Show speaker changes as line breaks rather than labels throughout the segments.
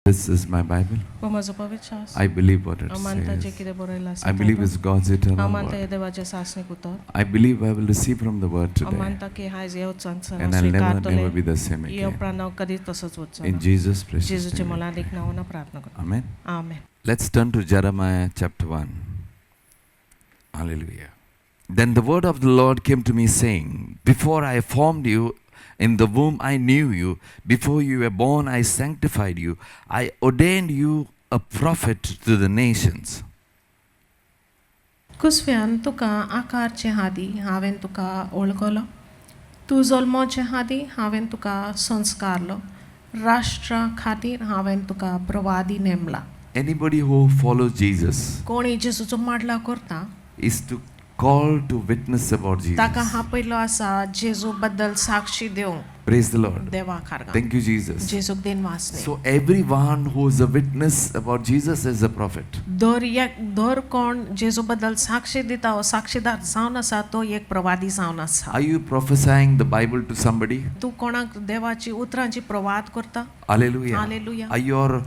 This is my Bible.
हो माझं पवित्र शास्त्र
I believe what it
अमानता J
says.
कितें बरयलां आसा
I believe it's God's eternal
अमानता hey
word.
देवाचें सासणीक उतर
I believe I will receive from the word today.
अमानता की हायज हे उच्चांचन
And I'll never be the same
हे
again.
उपरांत हांव कधीच तसोच वचचो
In Jesus' precious
जेजूचे
name.
मोलादीक नांवान प्रार्थना करता
Amen.
Amen.
Let's turn to Jeremiah chapter 1. Hallelujah. Then the word of the Lord came to me saying, Before I formed you in the womb I knew you. Before you were born I sanctified you. I ordained you a prophet to the nations.
कुसव्यान तुका आकारचे हादी हांवें तुका वळखलो तूं जल्माचे हादी हांवें तुका संस्कारलो राष्ट्रा खातीर हांवें तुका प्रवादी नेमला.
Anybody who follows Jesus
कोणी जेजूचो माडला करता
is to call to witness about
ताका
Jesus.
हा पयलो आसा जेजू बद्दल साक्षी दिवंक.
Praise the Lord.
देवा खारगा
Thank you, Jesus.
जेजूक दिन वासने
So everyone who is a witness about Jesus is a prophet.
दर कोण जेजू बद्दल साक्षी दिता हो साक्षीदार जावन आसा तो एक प्रवादी जावन आसा.
Are you prophesying the Bible to somebody?
तू कोणाक देवाची उतरांची प्रवाद करता.
Hallelujah.
Hallelujah.
Are you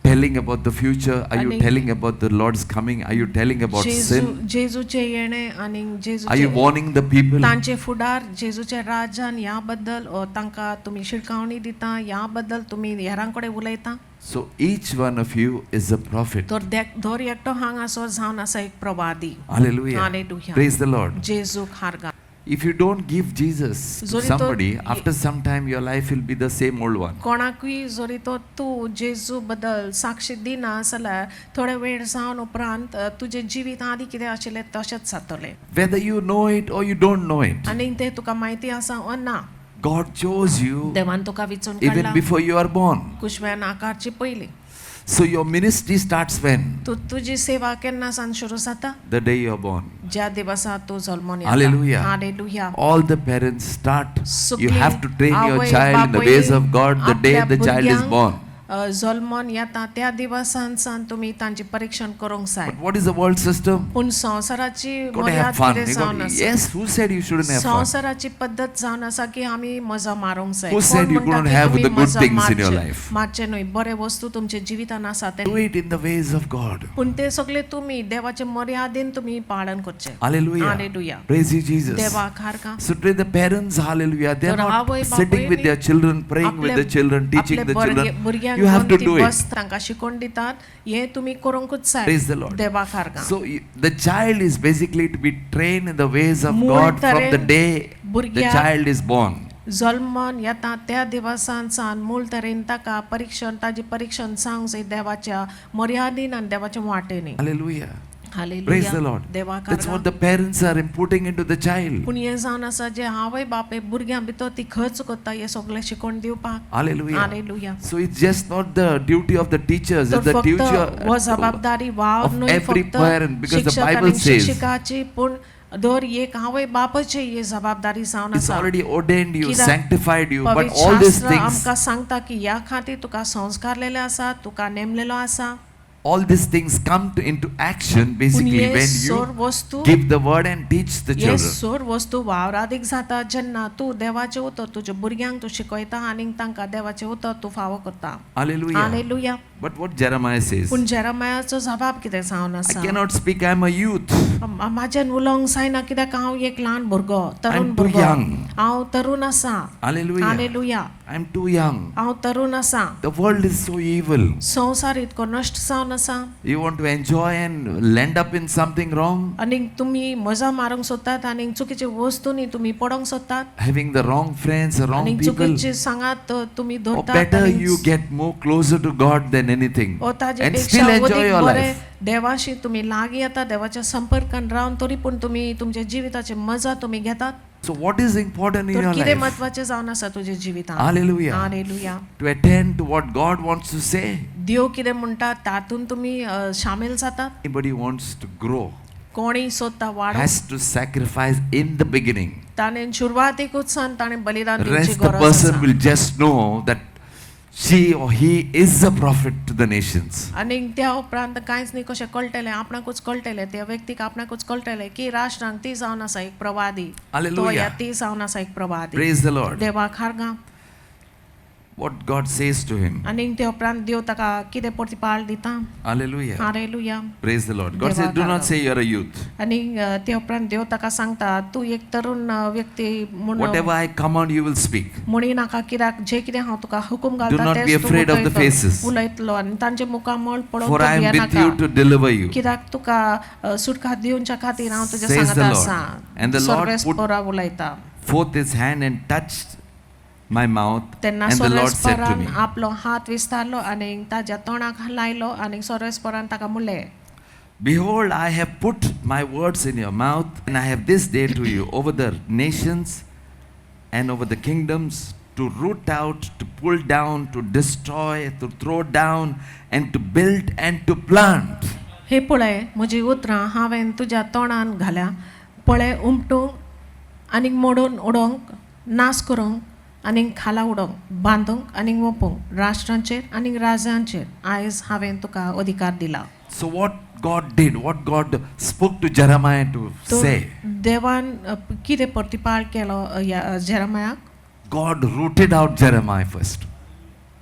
telling about the future? Are you
आणि
telling about the Lord's coming? Are you telling about sin?
जेजूचे येणे आणि
Are you
जेजूचे
warning the people?
तांचे फुडार जेजूचे राज्यान ह्या बद्दल तांकां तुमी शिटकावणी दिता ह्या बद्दल तुमी हेरां कडेन उलयता.
So each one of you is a prophet.
दर एकटो हांगासर जावन आसा एक प्रवादी.
Hallelujah.
Hallelujah.
Praise the Lord.
जेजूक हारगा.
If you don't give Jesus to
जोरी तो-
somebody, after some time your life will be the same old one.
कोणाकूय जरी तो तूं जेजू बद्दल साक्षी दिना जाल्यार थोडे वेळ जावन उपरांत तुजें जिवीत आदी कितें आशिल्लें तशेंच जातलें.
Whether you know it or you don't know it,
आनी तें तुका म्हायती आसा वा ना
God chose you
देवान तुका विचून
even
काडला
before you are born.
कुशव्यान आकारची पयलीं.
So your ministry starts when?
तुजी सेवा केन्ना सावन सुरू जाता
The day you are born.
ज्या दिवसा तूं जल्मोन येता.
Hallelujah.
Hallelujah.
All the parents start. You
सगळीं
have to train your
आवय
child in the
बापूय
ways of God the day
आपल्या
the child is
भुरग्यांक,
born.
जल्मोन येता त्या दिवसान सावन तुमी तांचें परीक्षण करूंक जाय.
But what is the world system?
पूण संवसाराची
Got to have
मर्याद
fun.
कितें
You
जावन
got,
आसा.
yes, who said you shouldn't have fun?
संवसाराची पद्धत जावन आसा की आमी मजा मारूंक जाय.
Who said you couldn't have the good things in your life?
मातशें न्हय बरे वस्तू तुमच्या जिवितान आसा ते.
Do it in the ways of God.
पूण ते सगळे तुमी देवाचे मर्यादेन तुमी पालन करचे.
Hallelujah.
Hallelujah.
Praise you, Jesus.
देवा खारका.
So today the parents, hallelujah, they are
तर
not
आवय
sitting with their children, praying with the children, teaching the children. You have to do it.
तांकां शिकोवन दितात हे तुमी करूंकूच जाय.
Praise the Lord.
देवा खारका.
So the child is basically to be trained in the ways of
मूळ
God from the
तरेन
day the
भुरग्याक
child is born.
जल्मोन येता त्या दिवसान सावन मूळ तरेन ताका ताजी परीक्षण सांग जाय देवाच्या मर्यादेन आनी देवाच्या वाटेनी.
Hallelujah.
Hallelujah.
Praise the Lord.
देवा
That's
खारका.
what the parents are inputting into the child.
पूण हे जावन आसा जे आवय बापय भुरग्यां भितर ती खर्च करता हे सगळें शिकोवन दिवपाक.
Hallelujah.
Hallelujah.
So it's just not the duty of the teachers, it's
तर
the duty
फक्त हो जबाबदारी वाव
of
न्हय
every
फक्त
parent, because the
शिक्षक
Bible
आनी
says
शिक्षिकाची पूण दर एक आवय बापाची ही जबाबदारी जावन
it's
आसा.
already ordained you,
कित्याक
sanctified you, but
पवित्र
all these
शास्त्र
things,
आमकां सांगता की ह्या खातीर तुका संस्कारलेले आसा तुका नेमलेलो आसा.
all these things come into action basically
पूण हे
when
सोर
you
वस्तू
give the word and teach the
hey
children.
सोर वस्तू वावरादीक जाता जेन्ना तूं देवाचें उतर तुज्या भुरग्यांक तूं शिकयता आनी तांकां देवाचें उतर तूं फावो करता.
Hallelujah.
Hallelujah.
But what Jeremiah says,
पूण जेरेमायाचो जबाब कितें जावन
I
आसा.
cannot speak, I am a youth.
म्हाज्यान उलोवंक जायना कित्याक हांव एक ल्हान भुरगो तरुण
I'm too
भुरगो.
young.
हांव तरुण आसा.
Hallelujah.
Hallelujah.
I am too young.
हांव तरुण आसा.
The world is so evil.
संवसार इतको नश्ट जावन आसा.
You want to enjoy and land up in something wrong,
आनी तुमी मजा मारूंक सोदतात आनी चुकीचे वस्तूंनी तुमी पडोंक सोदतात
having the wrong friends, wrong
आनी
people.
चुकीचे सांगात तुमी
Or
धरतात
better
आनी
you get more closer to God than anything
ओ ताजे
and
पेक्षा
still enjoy
अदीक
your
बरे
life.
देवाशी तुमी लागीं येता देवाच्या संपर्कान रावन तरी पूण तुमी तुमच्या जिविताची मजा तुमी घेतात.
So what is important in
तर
your
कितें
life?
महत्वाचें जावन आसा तुज्या जिवितांत.
Hallelujah.
Hallelujah.
To attend to what God wants to say.
देव कितें म्हणटा तातूंत तुमी शामील जातात.
Anybody wants to grow
कोणी सोदता वाडोवंक
has to sacrifice in the beginning.
ताणें सुरवातेकूच सान ताणें बलिदान दिवची
Rest the
गरज
person
आसा.
will just know that she or he is a prophet to the nations.
आनी त्या उपरांत कांयच न्ही कशें कळटलें आपणाकूच कळटलें त्या व्यक्तीक आपणाकूच कळटलें की राष्ट्रांक ती जावन आसा एक प्रवादी.
Hallelujah.
तो या ती जावन आसा एक प्रवादी.
Praise the Lord.
देवा खारगा.
what God says to him.
आणि ते उपरांत देव ताका कितें प्रतिपाळ दिता.
Hallelujah.
Hallelujah.
Praise the Lord. God says, do not say you're a youth.
आणि ते उपरांत देव ताका सांगता तूं एक तरुण व्यक्ती म्हूण
Whatever I command, you will speak.
म्हणी नाका कित्याक जे कितें हांव तुका हुकूम
Do
घालता
not be
तेच तूं
afraid of the faces.
उलयतलो आनी तांचे मुखामळ पळोवन
For
तूं
I am
भियेनाका.
with you to deliver you.
कित्याक तुका सुटका दिवच्या खातीर हांव तुज्या
Says
सांगात
the Lord.
आसा.
And the Lord
सर्वेस्परा उलयता.
forth his hand and touched my mouth,
तेन्ना
and the Lord said to
सर्वेस्परान
me,
आपलो हात विस्तारलो आनी ताज्या तोंडाक लायलो आनी सर्वेस्परान ताका म्हणलें,
Behold, I have put my words in your mouth, and I have this day to you over the nations and over the kingdoms, to root out, to pull down, to destroy, to throw down, and to build and to plant.
हे पळय म्हजी उतरां हांवें तुज्या तोंडान घाल्या, पळय उमटूंक आनीक मोडून उडोवंक, नाश करूंक आनीक खाला उडोवंक, बांदूंक आनीक मोपूंक, राष्ट्रांचेर आनीक राज्यांचेर आयज हांवें तुका अधिकार दिला.
So what God did, what God spoke to Jeremiah to say,
देवान कितें प्रतिपाळ केलो जेरमायाक?
God rooted out Jeremiah first.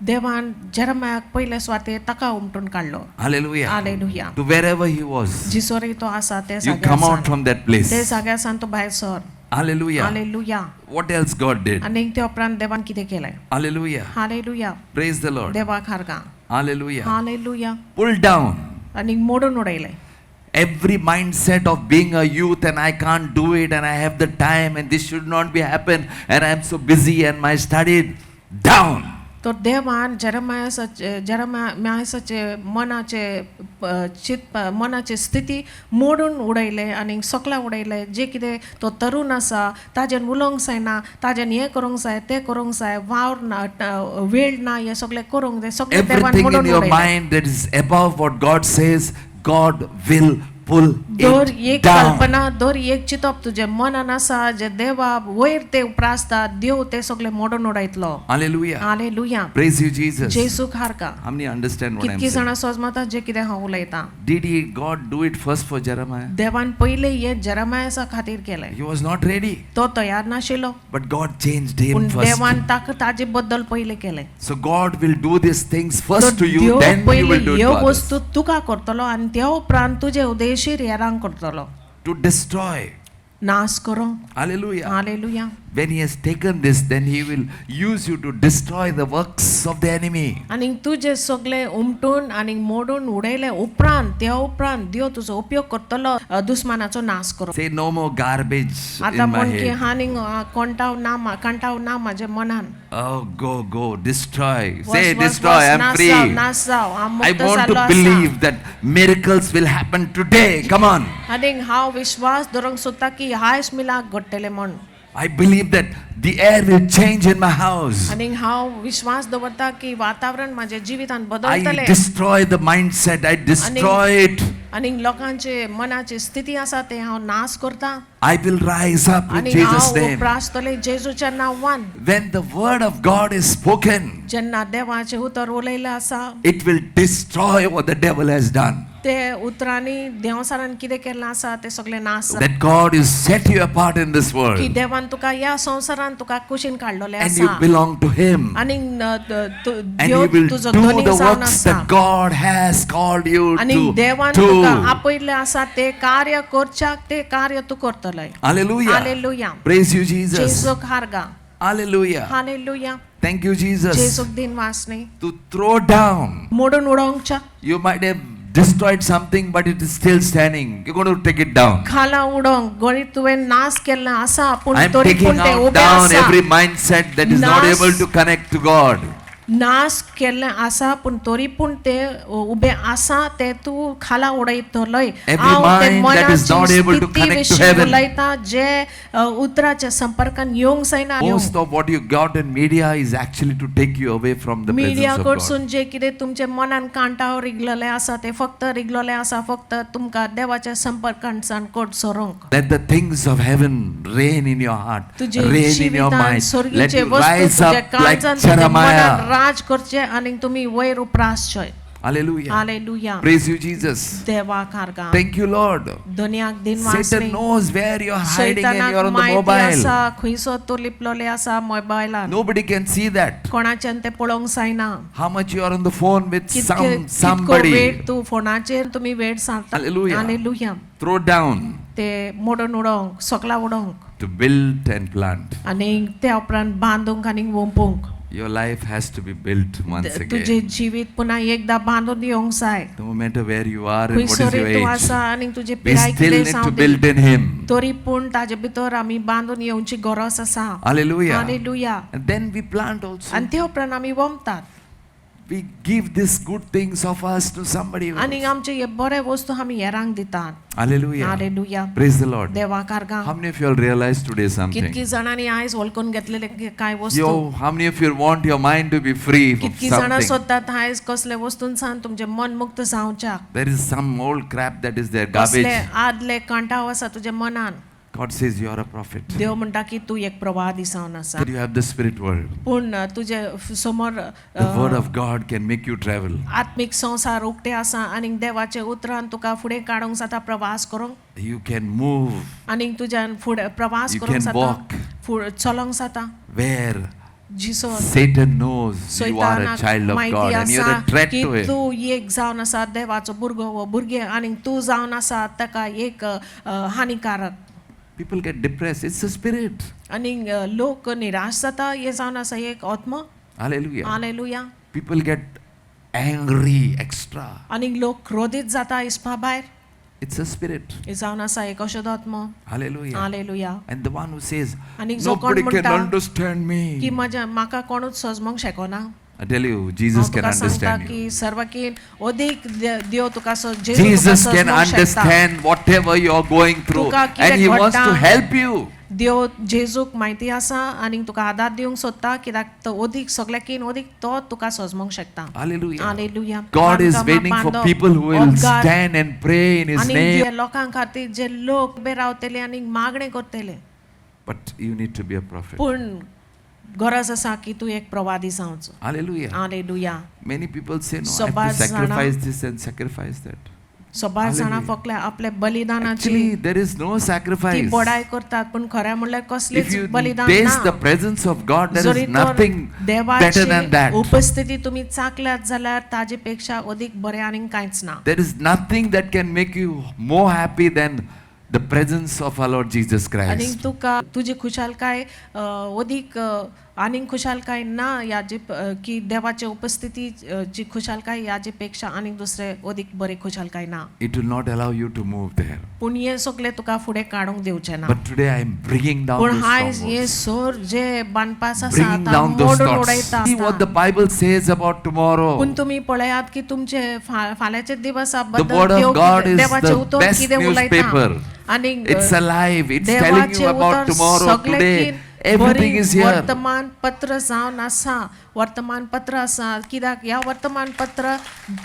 देवान जेरमायाक पयले स्वातेर ताका उमटून काडलो.
Hallelujah.
Hallelujah.
To wherever he was,
जिसोरी तो आसा ते
you come out
जाग्यार
from that place.
ते जाग्यासान तो भायर sir.
Hallelujah.
Hallelujah.
What else God did?
आनीक ते उपरांत देवान कितें केलें?
Hallelujah.
Hallelujah.
Praise the Lord.
देवाक हारगा.
Hallelujah.
हालेलुया.
Pull down
आनीक मोडून उडयलें.
every mindset of being a youth and I can't do it and I have the time and this should not be happen and I am so busy and my studied down.
तो देवान जेरमायाचे मनाचे स्थिती मोडून उडयले आनी सोकला उडयले. जे कितें तो तरुण आसा ताजेन उलोवंक जायना, ताजेन हें करूंक जाय, तें करूंक जाय, वावर ना, वेळ ना, हें सगळें करूंक जाय, सगळें देवान
Everything in
मोडून
your
उडयलें.
mind that is above what God says, God will pull
दोर
it
एक
down.
कल्पना, दोर एक चिंतप तुजे मनान आसा, जे देवा वयर ते उप्रासता, देव ते सगळे मोडून उडयतलो.
Hallelujah.
Hallelujah.
Praise you, Jesus.
जेसूक हारका.
How many understand what I'm
कितकी
saying?
जाणां सोजमता जे कितें हांव उलयतां?
Did God do it first for Jeremiah?
देवान पयले हें जेरमायासा खातीर केलें.
He was not ready,
तो तयार नाशिल्लो,
but God changed him
पूण
first.
देवान ताका ताजे बद्दल पयले केलें.
So God will do these things first to you,
Dev
then He
पयले
will do it
ह्यो
to others.
वस्तू तुका करतलो आनी त्या उपरांत तुजे उदेशीर हेरांक करतलो.
To destroy.
नाश करूंक.
Hallelujah.
Hallelujah.
When He has taken this, then He will use you to destroy the works of the enemy.
आनी तुजे सगळे उमटून आनी मोडून उडयले उपरांत त्या उपरांत देव तुजो उपयोग करतलो दुस्मानाचो नाश करूंक.
Say no more garbage
आतां
in my
म्हण की
head.
हानीक कंटाव ना म्हाज्या मनान.
Oh, go, destroy.
वस,
Say
वस,
destroy,
वस,
I'm
नाश
free.
जाव, नाश जाव, हांव
I
मुक्त
want
जाल्लो
to
आसा.
believe that miracles will happen today. Come on.
आनीक हांव विश्वास दवरूंक सोदता की आयज मिलाक घडटलें म्हण.
I believe that the air will change in my house.
आनीक हांव विश्वास दवरता की वातावरण म्हाज्या जिवितांत
I
बदलतलें.
destroy the mindset. I destroy it.
आनीक लोकांचे मनाची स्थिती आसा ते हांव नाश करता.
I will rise up in
आनी
Jesus'
हांव
name.
उपरासतलें जेजूच्या नांवान.
When the word of God is spoken,
जेन्ना देवाचें उतर उलयलें आसा,
it will destroy what the devil has done.
ते उतरांनी देवसारान कितें केलें आसा ते सगळें नाश जाता.
That God is set you apart in this
की
world
देवान तुका ह्या संवसारान तुका कुशीन काडलेलें
and you
आसा.
belong to Him.
आनीक
And
देव
He will
तुजो
do
धनी
the
जावन
works
आसा.
that God has called you
आनीक देवान तुका
to.
आपयल्लें आसा ते कार्य करच्याक ते कार्य तूं करतलें.
Hallelujah.
Hallelujah.
Praise you, Jesus.
जेजूक हारगा.
Hallelujah.
Hallelujah.
Thank you, Jesus.
जेजूक दिन वासनी.
To throw down.
मोडून उडोवंकच्या.
You might have destroyed something, but it is still standing. You're going to take it down.
खाला उडोवंक गणित तुवें नाश केल्लें आसा पूण
I'm
तरी
taking
पूण ते
out
उबें
down
आसा.
every mindset that is not
Nas-
able to connect to God.
नाश केल्लें आसा पूण तरी पूण ते उबें आसा ते तूं खाला उडयतलोय.
Every
हांव ते
mind that is not
मनाची
able to
स्थिती
connect to
विशीं
heaven.
उलयतां जे उतराच्या संपर्कान येवंक जायना.
Most of what you got in media is actually to take you away from the
media
presence of God.
कडसून जे कितें तुमचे मनान कांटाव रिगलेले आसा ते फक्त रिगलेले आसा फक्त तुमकां देवाच्या संपर्कांतल्यान coat सोरोंक.
Let the things of heaven reign in your heart,
तुजे
reign in your
जिवितांत
mind. Let
स्वर्गीचे
you
वस्तू
rise
तुजे
up like
काळजांत तुजे मनान
Jeremiah.
राज करचे आनी तुमी वयर उप्रासचोय.
Hallelujah.
Hallelujah
Praise you, Jesus.
देवा कारगा
Thank you, Lord.
दुनियाक दिन
Satan
वाचले
knows where you're hiding and
सैतानाक
you're on the
माहिती
mobile.
आसा खुयसो तू लिपलोले आसा मोबायलान
Nobody can see that.
कोणाच्यान ते पळोवंक जायना
How much you are on the phone with
कितको
somebody.
वेळ तू फोनाचेर तुम्ही वेळ सारता
Hallelujah.
हालेलुया
Throw down
ते मोडून उडोवंक सकला उडोवंक
to build and plant.
आणि त्या उपरांत बांदूंक आनी वंपूंक
Your life has to be built once
तुझे
again.
जिवीत पुन्हा एकदा बांदून येवंक जाय
No matter where you are and what is
खुंयसर
your
तू
age,
आसा आनी तुजे
we
पिराय
still
कितें
need to
जावं
build
दी.
in Him.
तरी पूण ताजे भितर आमी बांदून येवची गरज आसा
Hallelujah.
Hallelujah
And then we plant also.
आनी ते उपरांत आमी वमतात
We give these good things of us to somebody
आनी
else.
आमचे हे बरे वस्तू आमी हेरांक दितात
Hallelujah.
Hallelujah
Praise the Lord.
देवा कारगा
How many of you all realize today something?
कितकी जाणांनी आयज वळखून घेतलेले कांय वस्तू
Yo, how many of you want your mind to be free from
कितकी जाणां
something?
सोदतात आयज कसले वस्तूंसान तुमचे मन मुक्त जावच्याक
There is some old crap that is there,
कसले
garbage.
आदले कांटाव आसा तुजे मनान
God says you are a prophet.
देव म्हणटा की तू एक प्रवादी जावन आसा
That you have the spirit world.
पूण तुजे समोर
The word of God can make you travel.
आत्मिक संसार उक्ते आसा आनी देवाचे उतरान तुका फुडें काडूंक जाता प्रवास करूंक
You can move
आनी तुज्यान फुडें प्रवास
You
करूंक
can
जाता
walk.
चलोंक जाता
where
जिसो
Satan knows you are a
सैतानाक
child of God
माहिती
and you're
आसा
a threat
की
to him.
तू एक जावन आसा देवाचो भुरगो वो भुरगे आनी तू जावन आसा ताका एक हानिकारक
People get depressed. It's a spirit.
आनी लोक निराश जाता हे जावन आसा एक आत्मा
Hallelujah.
Hallelujah
People get angry extra.
आनी लोक क्रोधीत जाता इसपा भायर
It's a spirit.
हे जावन आसा एक अशुद्ध आत्मा
Hallelujah.
Hallelujah
And the one who says,
आनी जो कोण
nobody can
म्हणटा
understand
की
me.
म्हाका कोणूच समजूंक शकना
I tell you, Jesus can
तुका सांगता
understand you.
की सर्वकीन अदीक देव तुका जेजू तुका
Jesus can
समजूंक शकता
understand whatever you are going through.
तुका कितें
And He wants to
घडटा.
help you.
देव जेजूक म्हायती आसा आनी तुका आदार दिवंक सोदता कित्याक तो अदीक सगळ्याकीन अदीक तो तुका समजूंक शकता
Hallelujah.
Hallelujah
God is waiting for people who will stand and pray in His
आनी
name.
जे लोकां खातीर जे लोक उबे रावतले आनी मागणे करतले
But you need to be a prophet.
पूण गरज आसा की तू एक प्रवादी जावचो
Hallelujah.
Hallelujah
Many people say, no, I
Sobar
have to
zana.
sacrifice this and sacrifice that.
सबार जाणां
Hallelujah.
फकले आपले बलिदानाची
Actually, there is no
ती
sacrifice.
बडाय करतात पण खऱ्या म्हणल्यार
If
कसलीच
you
बलिदान
taste the
ना
presence of God, there
zari
is
तर
nothing better
देवाची
than that.
उपस्थिती तुम्ही चाकल्यात जाल्यार ताजे पेक्षा अधिक बरें आनी कांयच ना
There is nothing that can make you more happy than the presence of our Lord Jesus
आनी
Christ.
तुका तुजी खुशालकाय अधिक आनी खुशालकाय ना याची की देवाचे उपस्थिती ची खुशालकाय याचे पेक्षा आनी दुसरे अधिक बरे खुशालकाय ना
It will not allow you to move there.
पूण हे सगळे तुका फुडें काडूंक दिवचे ना
But today I am bringing down
पूण
those
हायज हे
strongholds.
सोर जे बांदपास आसा
Bringing
ता
down those
मोडून
thoughts.
उडयता
See what the Bible says about tomorrow.
पूण तुमी पळयात की तुमचे फाल्यांचे दिवसा
The
बद्दल
word
देव
of God
कितें-
is
देवाचे
the
उतर
best
कितें उलयता
newspaper.
आनी
It's alive. It's telling you
देवाचे
about
उतर
tomorrow. Today,
सगळेकीन
everything
बरी
is here.
वर्तमानपत्र जावन आसा वर्तमानपत्र आसा कित्याक ह्या वर्तमानपत्र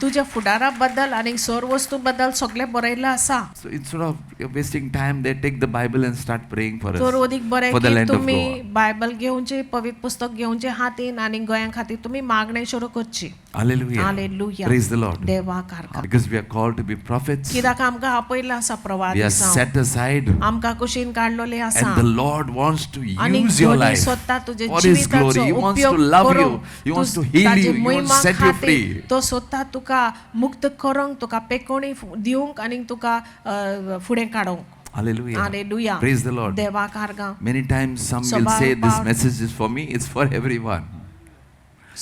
तुज्या फुडारा बद्दल आनी सर वस्तू बद्दल सगळें बरयल्लें आसा
So instead of wasting time, they take the Bible and start praying for
तर
us.
अदीक बरें
For the
की
land of
तुमी
God.
बायबल घेवचे पवित्र पुस्तक घेवचे हातीन आनी गोंया खातीर तुमी मागणें सुरू करची
Hallelujah.
Hallelujah
Praise the Lord.
देवाक आर्गा
Because we are called to be prophets.
कित्याक आमकां आपयला आसा
We
प्रवादी
are
जावन
set aside.
आमकां कुशीन काडलोले आसा
And the Lord wants to
आनी
use your
कोणी
life
सोदता तुजे
for His glory.
जिविताचो
He wants to
उपयोग
love you.
करूंक
He wants to
तूं
heal
ताजी
you. He wants
मोहिमा
to set you
खातीर
free.
तो सोदता तुका मुक्त करूंक तुका पेकोणी दिवंक आनी तुका फुडें काडूंक
Hallelujah.
Hallelujah
Praise the Lord.
देवाक आर्गा
Many times some will
Sobar
say this
part.
message is for me. It's for everyone.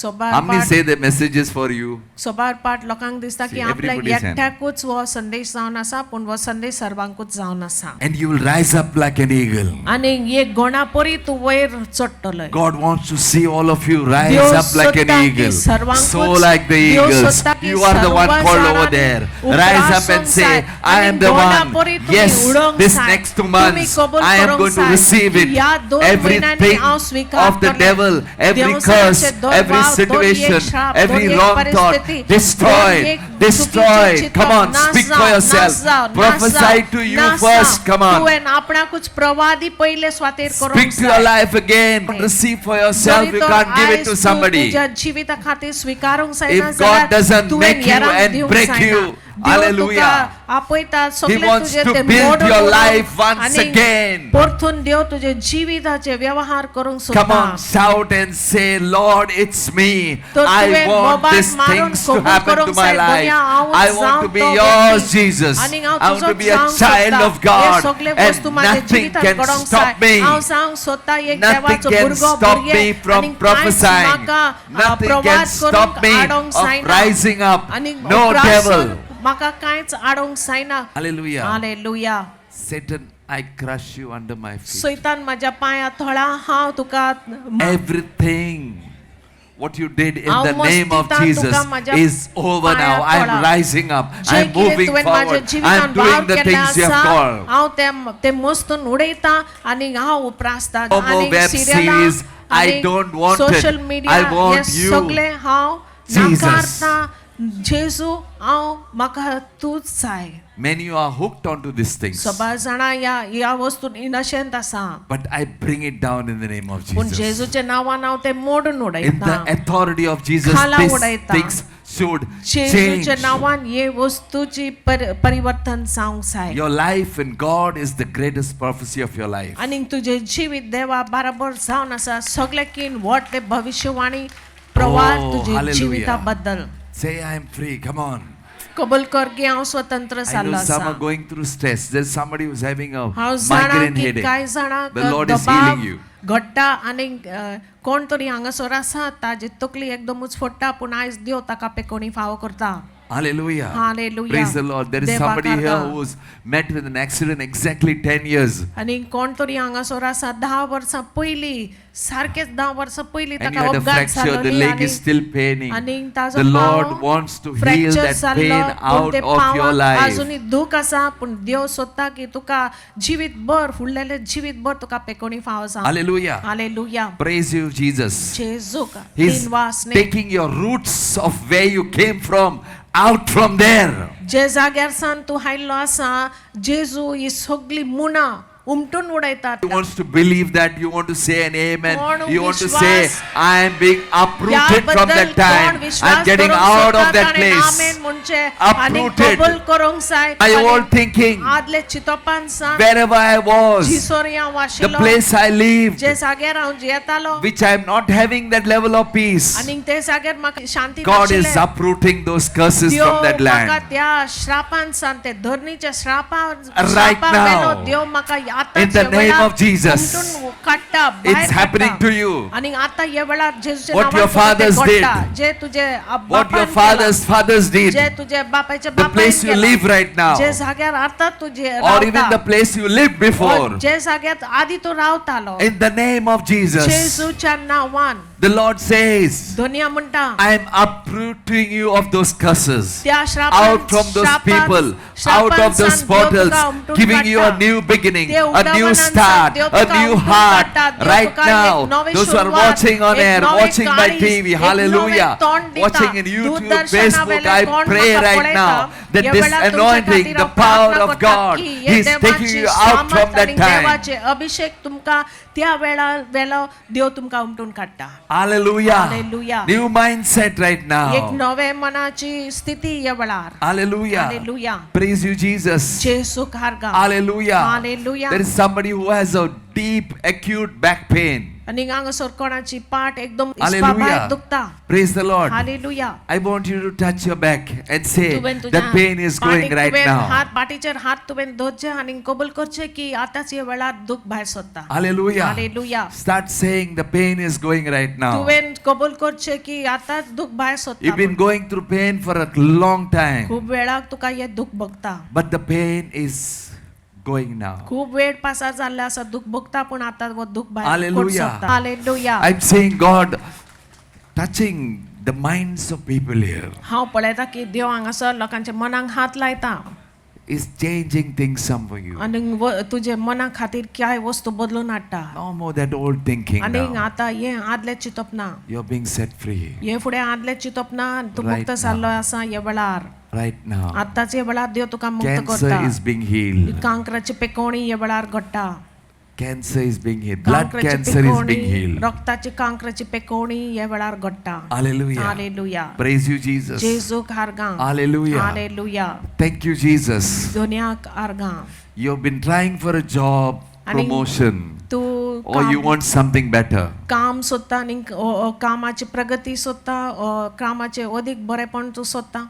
सोबार
How many
पाठ
say the message is for you?
सोबार पाठ लोकांक दिसता की
See,
आपल्या
everybody is
एकट्याकूच वो संदेश जावन आसा पूण वो संदेश सर्वांकूच जावन आसा
And you will rise up like an eagle.
आनी एक गोणा परी तूं वयर चडटलोय
God wants to see all of you rise
Dios
up like an
sotta ki
eagle.
sarvankut-
So like the
Dios
eagles.
sotta ki
You are the one
sarva
called over
zarani
there.
upra
Rise up and say,
sonsai.
I am
Ani
the
gona
one.
pori tumi
Yes,
udong
this
sai.
next 2
Tumi
months
kobol
I am
korong
going to
sai.
receive it.
Ya 2
Everything
mahinani aw swikar
of the
karle.
devil, every
Deus
curse,
sache dor
every
baap
situation,
श्राप,
every
दोन्ही एक
wrong thought,
परिस्थिती,
destroyed,
दोन्ही एक
destroyed.
चुकीची
Come on,
चिंता,
speak
नाश
for
जाओ,
yourself.
नाश जाओ,
Prophesy
नाश
to you
जाओ,
first. Come on.
तू एन आपणाकूच प्रवादी पहिले स्वातीर करूंक
Speak to your life again. Receive for yourself. You can't give it to somebody.
तुझ्या जीविता खातीर स्वीकारूंक
If
जायना
God doesn't
तुवें
make you
येराक
and
दिवंक
break
जायना.
you,
Dev
hallelujah.
तुका आपयता
He
सगळे
wants
तुझे
to
ते
build
मोडून
your
उडोवंक
life once
आनी
again.
परतून देव तुझे जिविताचे व्यवहार करूंक
Come
सोदता.
on, shout and say, Lord, it's me.
तो
I
तुवें
want
mobile
these
maroon
things to
कबूल
happen to
करूंक
my
जाय.
life.
दुनिया हांव
I want to
जावं
be
तो
yours,
व्यक्ती.
Jesus.
आनी हांव
I want to
तुजोच
be a
जावंक
child
सोदता.
of
hey
God.
सगळे
And
वस्तू माझ्या
nothing
जिवितांत
can
घडोवंक
stop
जाय.
me.
हांव जावंक सोदता एक
Nothing
देवाचो
can
भुरगो
stop
भुरगे.
me from
आनी कांयच
prophesying.
म्हाका
Nothing can
प्रवाद
stop
करूंक
me
आडोवंक
of
जायना.
rising up.
आनी
No
उपरासून
devil.
म्हाका कांयच आडोवंक जायना.
Hallelujah.
Hallelujah.
Satan, I crush you under my feet.
सैतान माझ्या पांया थळा हांव तुका
Everything what you did in
हांव
the name of
मस्तितान
Jesus
तुका माझ्या
is over
पांया
now. I'm
पडा.
rising up.
जे
I'm
कितें
moving
तुवें माझ्या
forward.
जिवितांत
I'm doing
वावर
the
केल्लें
things you
आसा,
have called.
हांव ते मस्तून उडयता आनी हांव उपरासता.
No more
आनी
web
सिरियलां
series. I
आनी
don't want it.
Social media
I want
हे
you.
सगळे हांव
Jesus.
नाकारता. जेजू हांव म्हाका तूच जाय.
Many are hooked onto these things.
सबार जाणां ह्या वस्तून इनशेंत आसा.
But I bring it down in the name of
पूण
Jesus.
जेजूच्या नांवान हांव ते मोडून
In
उडयता.
the authority of Jesus,
खाला
these
उडयता.
things should
जेजूच्या
change.
नांवान हे वस्तूची परिवर्तन जावंक जाय.
Your life in God is the greatest prophecy of your life.
आनी तुझे जिवीत देवा बराबर जावन आसा. सगळ्याकीन व्हड ते भविष्यवाणी प्रवाद
Oh,
तुझे
hallelujah.
जिविता बद्दल.
Say, I am free. Come on.
कबूल कर की हांव स्वतंत्र
I
जाल्लो
know some
आसा.
are going through stress. There's somebody who's having a
हांव जाणा
migraine
की
headache.
कांय जाणांक
The Lord is
दबाव
healing you.
घडटा आनी कोण तरी हांगासर आसा ताजी तकली एकदमूच फोडटा पूण आयज देव ताका पेकोणी फावो करता.
Hallelujah.
Hallelujah.
Praise the Lord. There is
देवा
somebody here
करता.
who's met with an accident exactly 10 years.
आनी कोण तरी हांगासर आसा 10 वर्सां पयलीं सारकेच 10 वर्सां पयलीं
And you
ताका
had a
अपघात
fracture, the
जालो
leg is still paining.
आनी ताजो
The Lord
पांव
wants to heal
fracture
that
जाल्लो
pain
पूण
out
ते
of your
पांवाक
life.
आजुनी दूख आसा पूण देव सोदता की तुका जिवीतभर फुडलेले जिवीतभर तुका पेकोणी फावो जावं.
Hallelujah.
Hallelujah.
Praise you, Jesus.
जेजूक
He's
दिनवासने
taking your roots of where you came from out from there.
जे जाग्यार सान तूं आयिल्लो आसा जेजू ही सगळी मुना उमटून उडयतात.
You wants to believe that. You want to say an amen.
कोण
You want to
विश्वास-
say, I am being uprooted from
याबद्दल
that time.
कोण विश्वास
I'm getting
करूंक
out of
सोदतात
that
आनी
place.
आमेन म्हणचे आनी
Uprooted.
कबूल करूंक जाय.
My
आनी
old thinking,
आदले चिंतपान सान
wherever I was,
जिसोरी हांव
the
वाशिल्लो
place I lived,
जे जाग्यार हांव जियेतालो
which I am not having that level of peace.
आनी ते जाग्यार म्हाका शांती
God is
नाशिल्लें.
uprooting those curses
Dev
from that
म्हाका
land.
त्या श्रापान सान ते धरणीच्या
Right now.
वेलो देव म्हाका
In the name of Jesus.
उमटून काडटा
It's happening to you.
आनी आता ह्या वेळार जेजूच्या
What
नांवान
your
तुका ते
fathers
घडटा.
did.
जे तुजे
What your
बापान
fathers did,
जे तुझे बापाच्या
the place you live right now,
जे जाग्यार आता तुझे
or even the place you lived before,
जे जाग्यार आधी तू रावतालो
in the name of Jesus,
जेजूच्या नांवान
the Lord says,
दुनिया म्हणटा
I am uprooting you of those curses,
त्या श्रापान
out from those people, out of those portals, giving you a new beginning, a new start, a new heart. Right now, those who are watching on air, watching by TV, hallelujah, watching in YouTube, Facebook, I pray right now that this anointing, the power of God, He's taking you out from that time.
देवाचे अभिषेक तुमका त्या वेळा देव तुमका उमटून काडटा.
Hallelujah.
Hallelujah.
New mindset right
एक
now.
नवे मनाची स्थिती या वेळार.
Hallelujah.
Hallelujah.
Praise you, Jesus.
जेसू खारगा.
Hallelujah.
Hallelujah.
There is somebody who has a deep, acute back pain.
आणि हांगासर कोणाची पाट एकदम
Hallelujah.
भायर दुखता.
Praise the Lord.
Hallelujah.
I want you to touch your back and say
तुवें तुझ्या
that pain is going
पाटीक
right
तुवें
now.
हात पाटीचेर हात तुवें धरचे आनी कबूल करचे की आताच ह्या वेळार दुख भायर सरता.
Hallelujah.
Hallelujah.
Start saying the pain is going right now.
तुवें कबूल करचे की आताच दुख भायर सरता.
You've been going through pain for a long time,
खूप वेळाक तुका हे दुख भोगता.
but the pain is going now.
खूप वेळ पासार जाल्ले आसा दुख भोगता पूण आता वो दुख भायर
Hallelujah.
सरता. Hallelujah.
I'm saying God touching the minds of people here.
हांव पळयता की देव हांगासर लोकांच्या मनाक हात लायता.
is changing things some for you.
आणि तुझे मना खातीर काय वस्तू बदलून हाडटा
No more that old thinking
आणि
now.
आता हे आदले चिंतप ना
You're being set free
हे फुडें आदले चिंतप ना तूं
Right
मुक्त
now.
जाल्लो आसा हे वेळार
right now.
आताच हे वेळार देव तुका मुक्त
Cancer
करता
is being healed.
कांकराची पेकोवणी हे वेळार घडटा
Cancer is being healed. Blood
कांकराची
cancer is being
पेकोवणी
healed.
रक्ताची कांकराची पेकोवणी हे वेळार घडटा
Hallelujah.
Hallelujah
Praise you, Jesus.
जेजूक आर्गां
Hallelujah.
Hallelujah
Thank you, Jesus.
दुनियाक आर्गां
You've been trying for a job,
आणि
promotion,
तूं
or you want something better.
काम सोदता आनी कामाची प्रगती सोदता कामाचे अदीक बरेपण तूं सोदता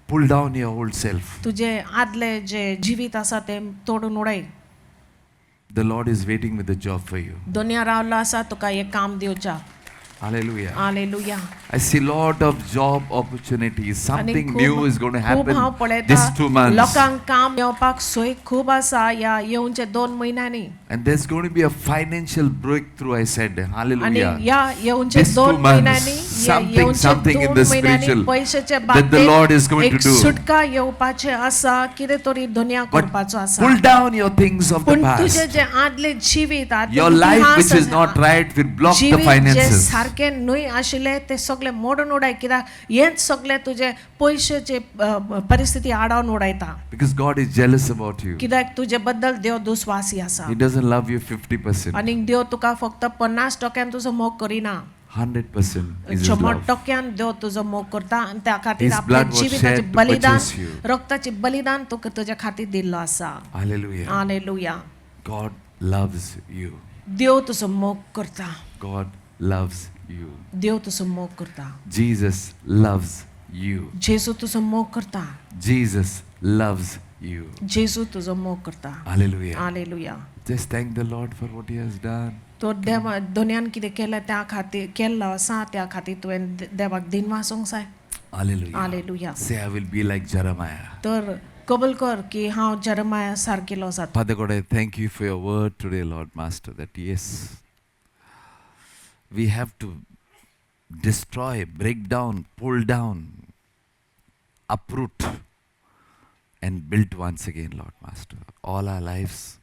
Pull down your old self.
तुझे आदले जे जिवीत आसा ते तोडून उडय
The Lord is waiting with a job for you.
दुनिया रावलो आसा तुका हे काम दिवच्या
Hallelujah.
Hallelujah
I see lot of job opportunities.
आणि
Something
खूब-
new is going to
खूब
happen
हांव
these
पळयता
2 months.
लोकांक काम मेळपाक सोय खूब आसा ह्या येवचे 2 म्हयन्यांनी
And there's going to be a financial breakthrough, I said.
आणि
Hallelujah.
ह्या येवचे
These
2
2 months,
म्हयन्यांनी
something in the spiritual
पैशाचे
that the Lord is going
एक
to do.
सुटका येवपाचे आसा कितें तरी दुनिया
But
करपाचो आसा
pull down your things of the
पण तुझे
past.
जे आदले जिवीत आदले
Your life
इतिहास
which is
आसा,
not right will block the
जिवीत जे
finances.
सारखे न्हय आशिल्ले ते सगळे मोडून उडाय कित्याक हेच सगळे तुजे पयशाचे परिस्थिती आडावन उडयता
Because God is jealous about you.
कित्याक तुजे बद्दल देव दुस्वासी आसा
He doesn't love you 50%.
आनी देव तुका फक्त 50% तुजो मोग करिना
100% is His
100%
love.
देव तुजो मोग करता आनी त्या खातीर
His
आपल्या
blood was
जिविताचे
shed to
बलिदान
purchase you.
रक्ताचे बलिदान तुका तुज्या खातीर दिल्लो आसा
Hallelujah.
Hallelujah
God loves you.
देव तुजो मोग करता
God loves you.
देव तुजो मोग करता
Jesus loves you.
जेजू तुजो मोग करता
Jesus loves you.
जेजू तुजो मोग करता
Hallelujah.
Hallelujah
Just thank the Lord for what He has done.
तो देवा दुनियान कितें केलें त्या खातीर केल्लो आसा त्या खातीर तुवें देवाक दिनवा सोंग जाय
Hallelujah.
Hallelujah
Say, I will be like Jeremiah.
तर कबूल कर की हांव जरमाया सारकेलो जाता
Father God, I thank you for your word today, Lord Master, that yes, we have to destroy, break down, pull down, uproot, and build once again, Lord Master. All our lives,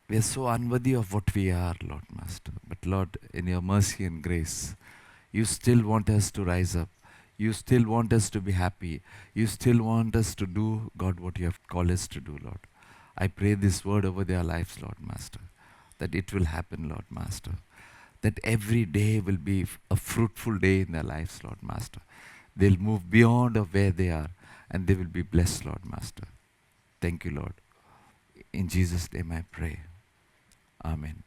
we are so unworthy of what we are, Lord Master. But Lord, in your mercy and grace, you still want us to rise up. You still want us to be happy. You still want us to do, God, what you have called us to do, Lord. I pray this word over their lives, Lord Master, that it will happen, Lord Master. That every day will be a fruitful day in their lives, Lord Master. They'll move beyond of where they are and they will be blessed, Lord Master. Thank you, Lord. In Jesus' name I pray. Amen.